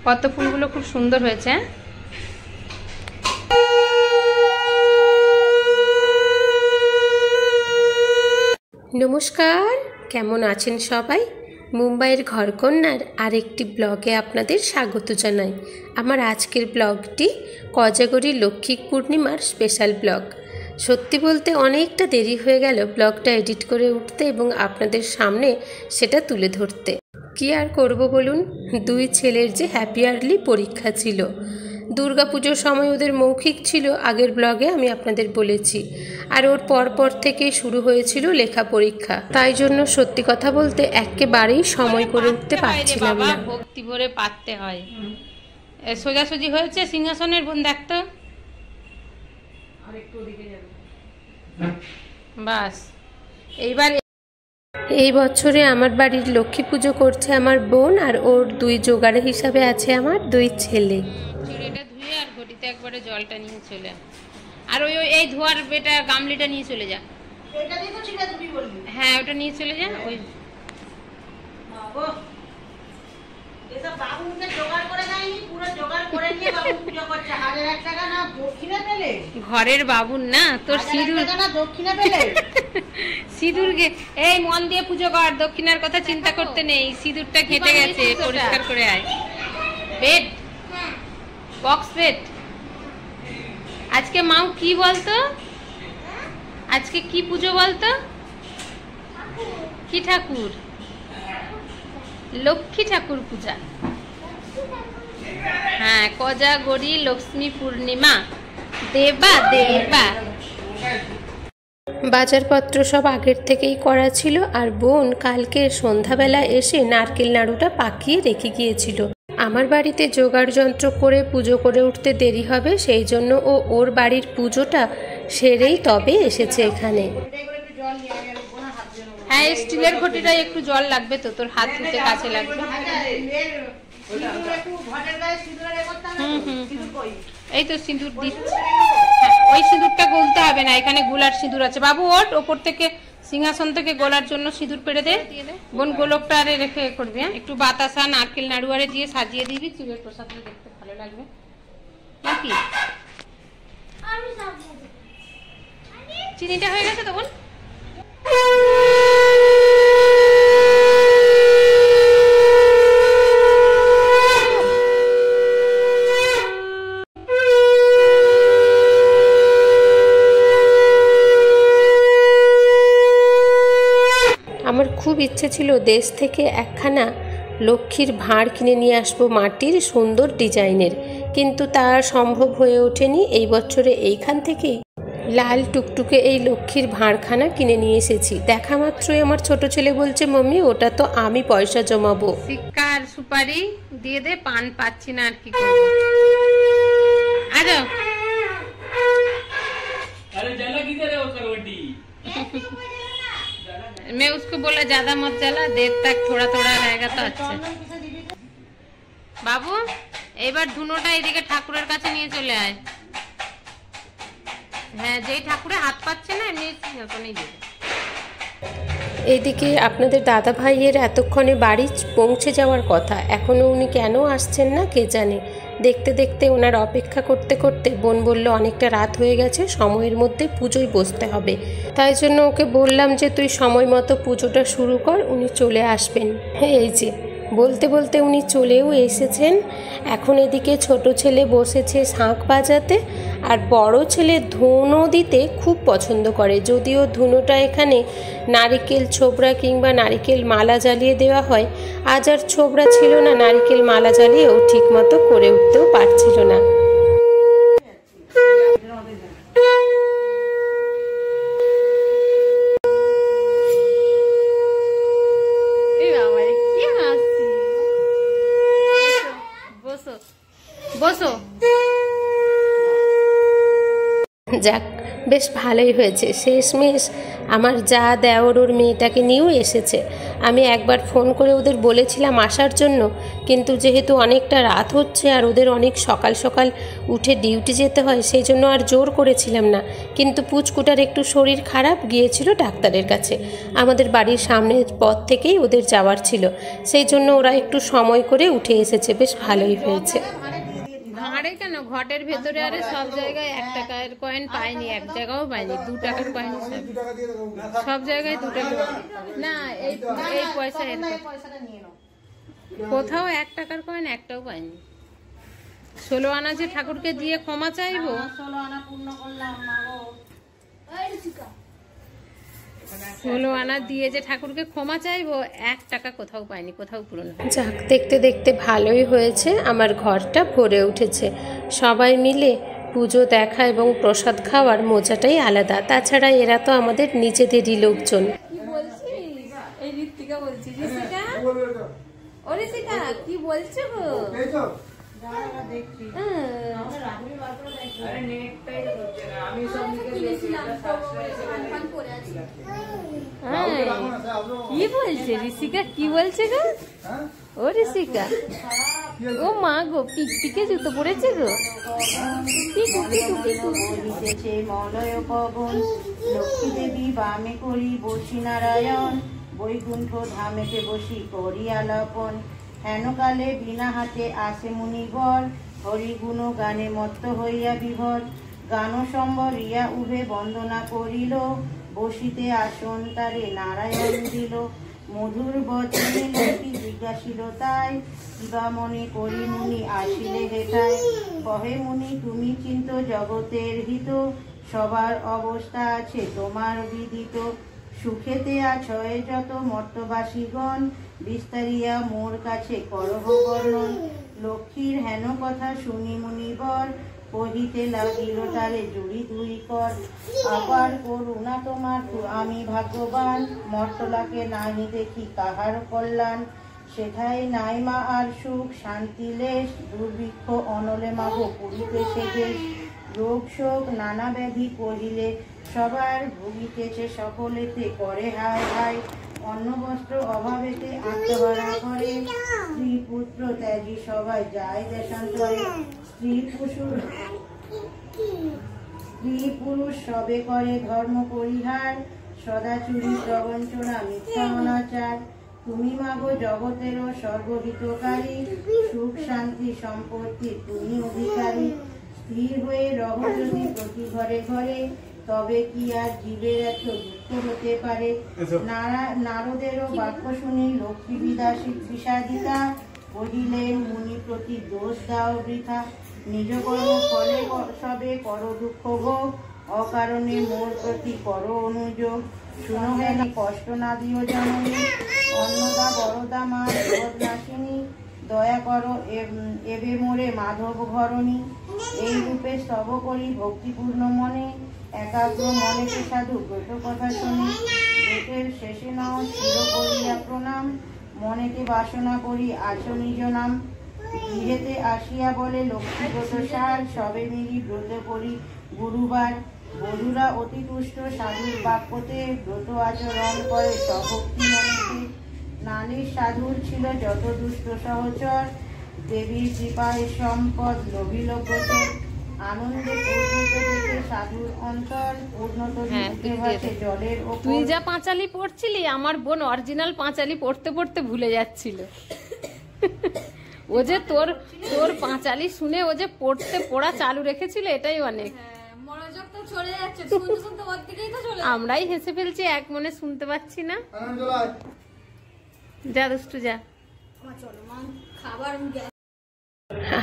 কত ফুলগুলো খুব সুন্দর হয়েছে। নমস্কার, কেমন আছেন সবাই? মুম্বাইয়ের ঘরকন্যার আরেকটি ব্লগে আপনাদের স্বাগত জানাই। আমার আজকের ব্লগটি কোজাগরি লক্ষ্মী পূর্ণিমার স্পেশাল ব্লগ। সত্যি বলতে অনেকটা দেরি হয়ে গেল ব্লগটা এডিট করে উঠতে এবং আপনাদের সামনে সেটা তুলে ধরতে। কি আর করব বলুন, দুই ছেলের যে হ্যাপি ইয়ারলি পরীক্ষা ছিল। দুর্গাপুজোর সময় ওদের মৌখিক ছিল, আগের ব্লগে আমি আপনাদের বলেছি। আর ওর পর থেকে শুরু হয়েছিল লেখা পরীক্ষা, তাই জন্য সত্যি কথা বলতে একেবারেই সময় করে উঠতে পারছিলাম না। ভক্তি ভরে পাততে হয়। সোজাসুজি হয়েছে সিংহাসনের বোন, দেখতো বাস। এইবার এই বছরে আমার বাড়ির লক্ষ্মী পুজো করছে আমার বোন, আর ওর দুই জোগাড় হিসাবে আছে আমার দুই ছেলে। চুড়িটা ধুয়ে আর ঘটিতে একবারে জলটা নিয়ে চলে, আর ওই এই ধোয়ার বেটা গামলিটা নিয়ে চলে যা। হ্যাঁ, ওটা নিয়ে চলে যা। ওই ঘরের বাবুর না, তোর সিঁদুরকে এই মন দিয়ে পুজো কর, দক্ষিণার কথা চিন্তা করতে নেই। সিঁদুরটা ঘেটে গেছে, পরিষ্কার করে আয়। Bed box bed. আজকে মাও কি বলতো, আজকে কি পুজো বলতো? কি ঠাকুর? লক্ষ্মী ঠাকুর পূজা। হ্যাঁ, কোজাগরি লক্ষ্মী পূর্ণিমা। দেবা দেবা। বাজারপত্র সব আগের থেকেই করা ছিল, আর বোন কালকে সন্ধ্যাবেলা এসে নারকেল নাড়ুটা পাকিয়ে রেখে গিয়েছিল। আমার বাড়িতে জোগাড় যন্ত্র করে পুজো করে উঠতে দেরি হবে, সেই জন্য ও ওর বাড়ির পুজোটা সেরেই তবে এসেছে এখানে। হ্যাঁ, স্টিলের ঘটিটাই একটু জল লাগবে তো, তোর হাত ধুতে কাছে লাগবে। এই তো সিঁদুর দিচ্ছি। ওই সিঁদুরটা গলতে হবে না, এখানে গোলার সিঁদুর আছে। বাবু ওঠ, ওপর থেকে সিংহাসন থেকে গোলার জন্য সিঁদুর পেড়ে দে। বোন গোলকটা আরে রেখে করবি। একটু বাতাসা নারকেল নাড়ু আরে দিয়ে সাজিয়ে দিবি, চুলের প্রসাদটা দেখতে ভালো লাগবে নাকি? চিনিটা হয়ে গেছে তো বোন? আমার খুব ইচ্ছে ছিল দেশ থেকে একখানা লক্ষ্মীর ভাঁড় কিনে নিয়ে আসবো মাটির সুন্দর ডিজাইনের, কিন্তু তা সম্ভব হয়ে ওঠেনি। এই বছরে এইখান থেকেই লাল টুকটুকে এই লক্ষ্মীর ভাঁড়খানা কিনে নিয়ে এসেছি। দেখা মাত্রই আমার ছোট ছেলে বলছে, মম্মি ওটা তো আমি পয়সা জমাবো। সিক্কা আর সুপারি দিয়ে দে, পান পাচ্ছি না আর কি করবো। আরে जला किधर है वो करवटी? मैं उसको बोला ज्यादा मत जला, देर तक थोड़ा थोड़ा रहेगा तो अच्छा। বাবু এবার ধুনোটা এদিকে ঠাকুরের কাছে নিয়ে চলে আয়। হ্যাঁ, যেই ঠাকুরে হাত পাচ্ছে না এমনি সিংহাসনেই দেবে। এদিকে আপনাদের দাদা ভাইয়ের এতক্ষণে বাড়ি পৌঁছে যাওয়ার কথা, এখনও উনি কেন আসছেন না কে জানে। দেখতে দেখতে ওনার অপেক্ষা করতে করতে বোন বলল অনেকটা রাত হয়ে গেছে, সময়ের মধ্যে পুজোয় বসতে হবে। তাই জন্য ওকে বললাম যে তুই সময় মতো পুজোটা শুরু কর, উনি চলে আসবেন। হ্যাঁ, এই যে বলতে বলতে উনি চলেও এসেছেন। এখন এদিকে ছোট ছেলে বসেছে শাঁখ বাজাতে, আর বড় ছেলে ধুনো দিতে খুব পছন্দ করে। যদিও ধুনোটা এখানে নারিকেল ছোবড়া কিংবা নারিকেল মালা জ্বালিয়ে দেওয়া হয়, আজ আর ছোবড়া ছিল না, নারিকেল মালা জ্বালিয়েও ঠিক মতো করে উঠতেও পারছিল না। বসো। যাক, বেশ ভালোই হয়েছে। শেষমেশ আমার যা দেওর ওর মেয়েটাকে নিয়েও এসেছে। আমি একবার ফোন করে ওদের বলেছিলাম আসার জন্য, কিন্তু যেহেতু অনেকটা রাত হচ্ছে আর ওদের অনেক সকাল সকাল উঠে ডিউটি যেতে হয়, সেই জন্য আর জোর করেছিলাম না। কিন্তু পুচকুটার একটু শরীর খারাপ, গিয়েছিল ডাক্তারের কাছে। আমাদের বাড়ির সামনের পথ থেকেই ওদের যাওয়ার ছিল, সেই জন্য ওরা একটু সময় করে উঠে এসেছে। বেশ ভালোই হয়েছে। ভাঁড়ে কেন, ঘটের ভেতরে আরে সব জায়গায় 1 টাকার কয়েন পাইনি, এক জায়গাও পাইনি। 2 টাকার কয়েন সব জায়গায় 2 টাকা না। এই পয়সা কোথাও 1 টাকার কয়েন একটাও পাইনি। 16 আনা যে ঠাকুরকে দিয়ে ক্ষমা চাইবো, 16 আনা পূর্ণ করলাম 16 আনা দিয়ে যে ঠাকুরকে ক্ষমা চাইবো, 1 টাকা কোথাও পাইনি, কোথাও পূরণ হয়। যাক, দেখতে দেখতে ভালোই হয়েছে। আমার ঘরটা ভরে উঠেছে। সবাই মিলে পুজো দেখা এবং প্রসাদ খাওয়ার মজাটাই আলাদা। তাছাড়া এরা তো আমাদের নিজেদেরই লোকজন। কি বলছিস? এই ঋত্বিকা বলছি। ঋষিকা, ও ঋষিকা কি বলছো গো? কি বলছে ঋষিকা? কি বলছে গো? ও ঋষিকা, ও মা গো, পিকে জুতো পড়েছে গো। মলয় পবন লক্ষ্মী দেবী বামে করি বসি নারায়ণ, বৈকুণ্ঠ ধামেতে বসি করি আলাপন, হেনকালে বিনা হাতে আসে মুনিবর, হরিগুণ গানে মত্ত হইয়া বিভর, গান সম্বরিয়া উভে বন্দনা করিল, বসিতে আসন তারে নারায়ণ দিল, মধুর বচনে লোকী জিজ্ঞাসিল তাই, কিবা মনে করি মুনি আসিলে হেঠায়, কহে মুনি তুমি চিন্ত জগতের হিত, সবার অবস্থা আছে তোমার বিদিত, সুখেতে আছয় যত মর্তবাসীগণ, বিস্তারিয়া মোর কাছে করহ বর্ণন, লক্ষ্মীর হেন কথা শুনি মুনিবর, কহিতে লাগিল তারে জুড়ি 2 কর, আবার করুণা তোমার আমি ভাগ্যবান, মর্তলাকে নাহি দেখি কাহার কল্যাণ, সেথায় নাই মা আর সুখ শান্তি লেশ, দুর্ভিক্ষ অনলে মাগো পুরিতে সেদেশ, রোগ শোক নানা ব্যাধি কহিলে সবার, ভুগিতেছে সকলেতে করে হায় হায়, অন্ন বস্ত্র অভাবেতে আত্মহারা করে, স্ত্রী পুত্র ত্যাগী সবাই যায় দেশান্তরে, স্ত্রী পুরুষ সবে করে ধর্ম পরিহার, সদা চুরি প্রবঞ্চনা মিথ্যা অনাচার, তুমি মাগো জগতেরও সর্বহিতকারী, সুখ শান্তি সম্পত্তি তুমি অধিকারী, স্থির হয়ে রহ যদি প্রতি ঘরে ঘরে, তবে কি আর জীবের এত দুঃখ হতে পারে, নারদেরও বাক্য শুনি লক্ষ্মী বিষাদিতা, কহিলেন মুনি প্রতি দোষ দাও বৃথা, নিজ কর্ম ফলে সবে করো দুঃখ ভোগ, অকারণে মোর প্রতি করো অনুযোগ, শুনো হেনে কষ্ট না দিও জননী, অন্নদা বরদা মা জগৎনাশিনী, দয়া করো এবে মোরে মাধব ঘরণী, এই রূপে স্তব করি ভক্তিপূর্ণ মনে, একাগ্র মনেতে সাধু ব্রত কথা শুনি, ব্রতের শেষে নাও শির করিয়া প্রণাম, মনেতে বাসনা করি আছো নিজ নাম, গৃহেতে আসিয়া বলে লক্ষ্মীব্রত সার, সবে মিলি ব্রত করি গুরুবার, বধূরা অতি তুষ্ট সাধুর বাক্যতে, ব্রত আচরণ করে স্বভক্তি মনেতে, নারীর সাধুর ছিল যত দুষ্ট সহচর, দেবীর কৃপায় সম্পদ লোভিল গোচর, আনন্দে পূর্ণত দেখে সাধুর অন্তর, পূর্ণত জলের ওপর। তুই যা পাঁচালি পড়ছিলি, আমার বোন অরিজিনাল পাঁচালি পড়তে পড়তে ভুলে যাচ্ছিল। ও যে তোর পাঁচালি শুনে ও যে পড়া চালু রেখেছিল, এটাই অনেক। আমরাই হেসে ফেলছি, এক মনে শুনতে পাচ্ছি না। যা দুষ্টু যা।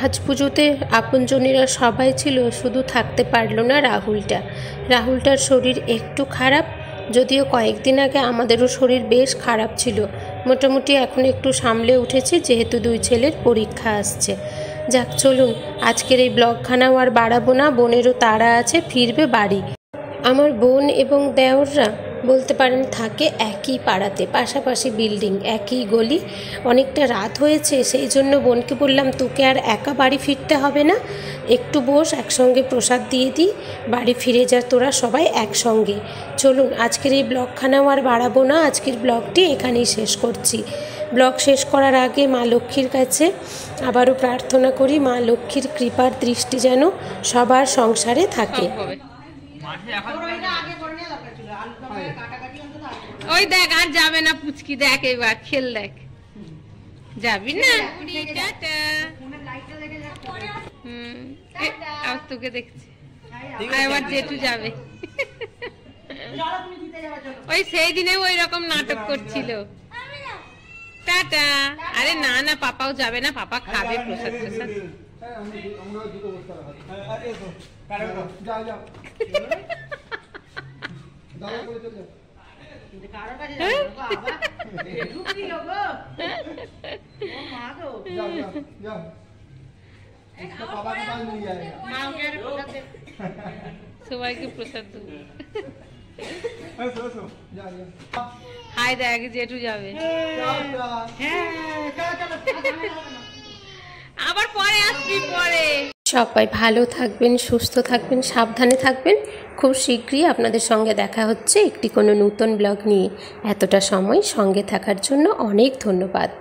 আজ পুজোতে আপনজনেরা সবাই ছিল, শুধু থাকতে পারলো না রাহুলটার শরীর একটু খারাপ, যদিও কয়েকদিন আগে আমাদেরও শরীর বেশ খারাপ ছিল। মোটামুটি এখন একটু সামলে উঠেছে, যেহেতু 2 ছেলের পরীক্ষা আসছে। যাক, চলুন আজকের এই ব্লগখানাও আর বাড়াবো না, বোনেরও তাড়া আছে, ফিরবে বাড়ি। আমার বোন এবং দেওররা বলতে পারেন থাকে একই পাড়াতে, পাশাপাশি বিল্ডিং, একই গলি। অনেকটা রাত হয়েছে, সেই জন্য বোনকে বললাম তোকে আর একা বাড়ি ফিরতে হবে না, একটু বস, একসঙ্গে প্রসাদ দিয়ে দিই, বাড়ি ফিরে যা তোরা সবাই একসঙ্গে। চলুন আজকের এই ব্লগখানাও আর বাড়াবো না, আজকের ব্লগটি এখানেই শেষ করছি। ব্লগ শেষ করার আগে মা লক্ষ্মীর কাছে আবারও প্রার্থনা করি, মা লক্ষ্মীর কৃপার দৃষ্টি যেন সবার সংসারে থাকে। ওই দেখ আর যাবে না পুচকি, দেখ এবার খেল, দেখ যাবি না। তোকে দেখছি এবার জেঠু যাবে। ওই সেই দিনে ওই রকম নাটক করছিল। টাটা। আরে না না, পাপাও যাবে না, পাপা খাবে প্রসাদ প্রসাদ। সবাইকে প্রসাদ দেবো। হাই দেখ জেঠু যাবে, আবার পরে আসবি পরে। সবাই ভালো থাকবেন, সুস্থ থাকবেন, সাবধানে থাকবেন। খুব শীঘ্রই আপনাদের সঙ্গে দেখা হচ্ছে একটি কোনো নতুন ব্লগ নিয়ে। এতটা সময় সঙ্গে থাকার জন্য অনেক ধন্যবাদ।